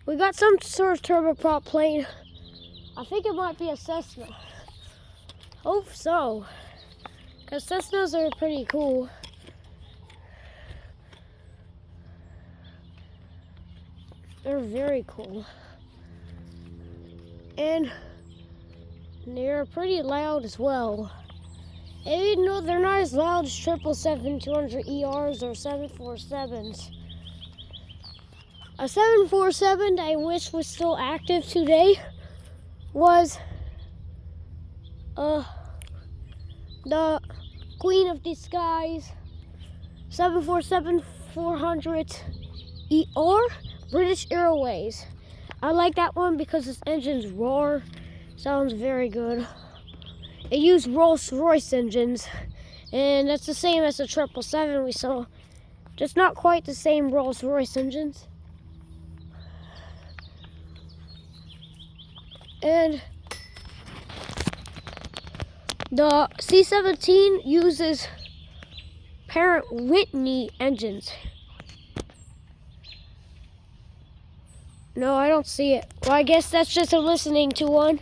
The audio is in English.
We got some sort of turboprop plane. I think it might be a Cessna. Hope so, because Cessnas are pretty cool. They're very cool. And they're pretty loud as well. And even though they're not as loud as 777-200 ERs or 747s. A 747 I wish was still active today was the Queen of the Skies 747-400 ER British Airways. I like that one because its engines roar. Sounds very good. It used Rolls-Royce engines, and that's the same as the 777 we saw, just not quite the same Rolls-Royce engines. And the C-17 uses Parrott Whitney engines. No, I don't see it. Well, I guess that's just a listening to one.